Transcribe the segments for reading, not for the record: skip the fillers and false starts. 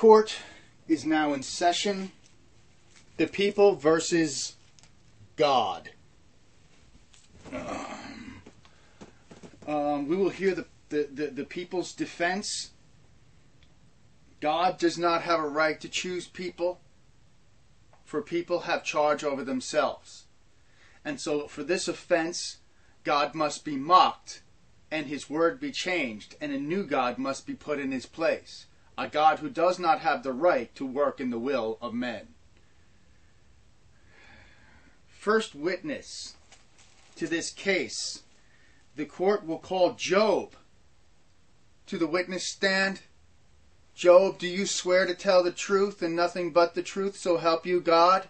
court is now in session. The people versus God. We will hear the people's defense. God does not have a right to choose people, for people have charge over themselves. And so for this offense, God must be mocked, and his word be changed, and a new God must be put in his place, a God who does not have the right to work in the will of men. First witness to this case, the court will call Job to the witness stand. Job, do you swear to tell the truth and nothing but the truth, so help you God?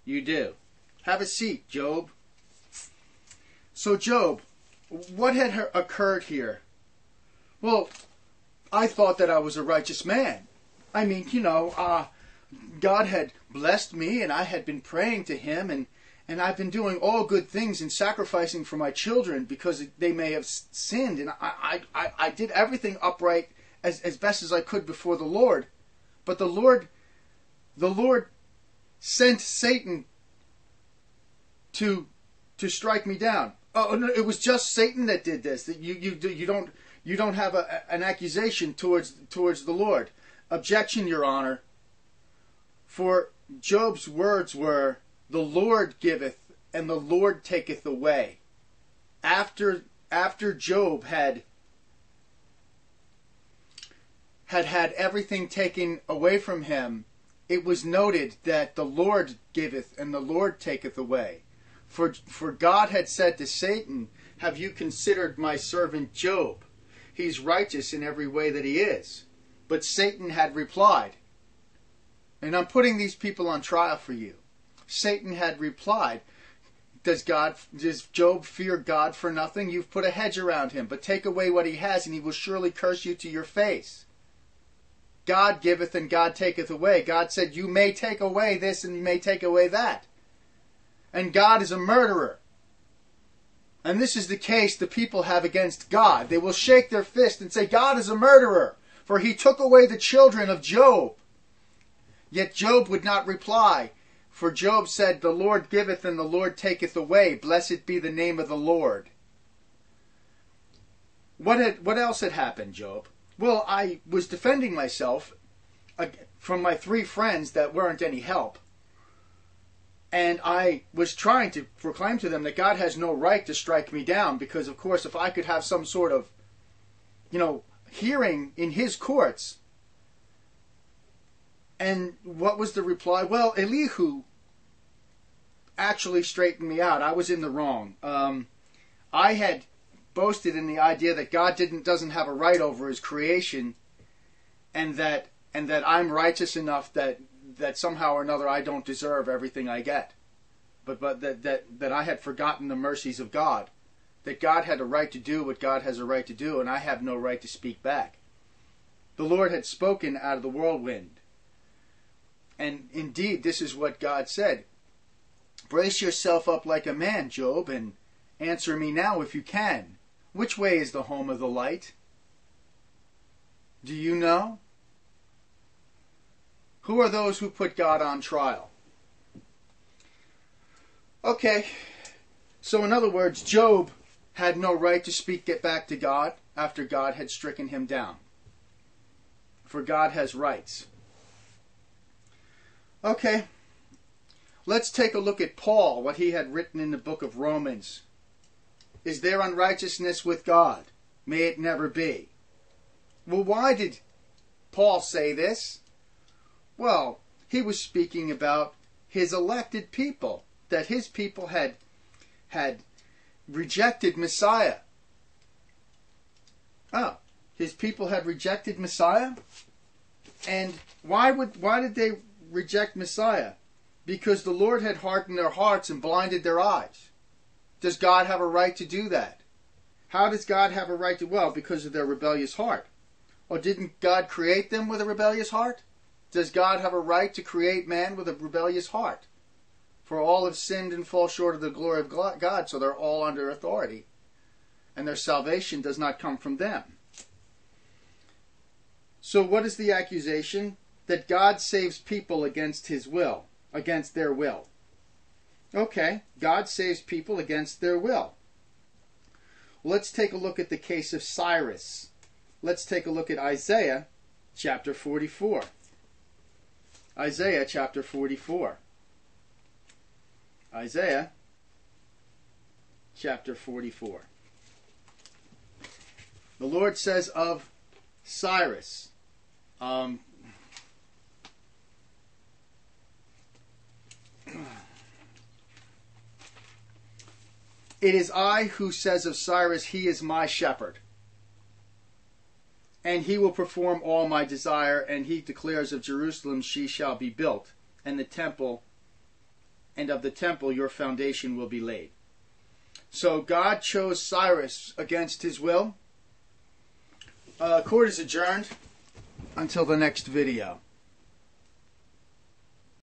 You do. Have a seat, Job. So Job, what had occurred here? Well, I thought that I was a righteous man. I mean, God had blessed me, and I had been praying to him, and I've been doing all good things and sacrificing for my children because they may have sinned, and I did everything upright as best as I could before the Lord. But the Lord sent Satan to strike me down. Oh no, it was just Satan that did this. That you don't have an accusation towards the Lord. Objection, Your Honor. For Job's words were, "The Lord giveth, and the Lord taketh away." After Job had everything taken away from him, it was noted that the Lord giveth and the Lord taketh away. For God had said to Satan, "Have you considered my servant Job? He's righteous in every way that he is." But Satan had replied, and I'm putting these people on trial for you. Satan had replied, Does Job fear God for nothing? You've put a hedge around him, but take away what he has, and he will surely curse you to your face. God giveth and God taketh away. God said, you may take away this and you may take away that. And God is a murderer. And this is the case the people have against God. They will shake their fist and say, God is a murderer, for he took away the children of Job. Yet Job would not reply, for Job said, the Lord giveth and the Lord taketh away. Blessed be the name of the Lord. What else had happened, Job? Well, I was defending myself from my three friends that weren't any help. And I was trying to proclaim to them that God has no right to strike me down, because, of course, if I could have some sort of, hearing in his courts. And what was the reply? Well, Elihu actually straightened me out. I was in the wrong. I had boasted in the idea that God doesn't have a right over his creation, and that I'm righteous enough that somehow or another I don't deserve everything I get. But that I had forgotten the mercies of God. That God had a right to do what God has a right to do, and I have no right to speak back. The Lord had spoken out of the whirlwind. And indeed, this is what God said. Brace yourself up like a man, Job, and answer me now if you can. Which way is the home of the light? Do you know? Who are those who put God on trial? Okay, so in other words, Job had no right to get back to God after God had stricken him down. For God has rights. Okay, let's take a look at Paul, what he had written in the book of Romans. Is there unrighteousness with God? May it never be. Well, why did Paul say this? Well, he was speaking about his elected people, that his people had rejected Messiah. Oh, his people had rejected Messiah? And why did they reject Messiah? Because the Lord had hardened their hearts and blinded their eyes. Does God have a right to do that? How does God have a right to? Well, because of their rebellious heart. Or didn't God create them with a rebellious heart? Does God have a right to create man with a rebellious heart? For all have sinned and fall short of the glory of God, so they're all under authority. And their salvation does not come from them. So what is the accusation? That God saves people against his will, against their will. Okay, God saves people against their will. Let's take a look at the case of Cyrus. Let's take a look at Isaiah chapter 44. Isaiah chapter 44. Isaiah chapter 44. The Lord says of Cyrus, it is I who says of Cyrus, he is my shepherd, and he will perform all my desire, and he declares of Jerusalem, she shall be built, and of the temple your foundation will be laid. So God chose Cyrus against his will. Court is adjourned until the next video.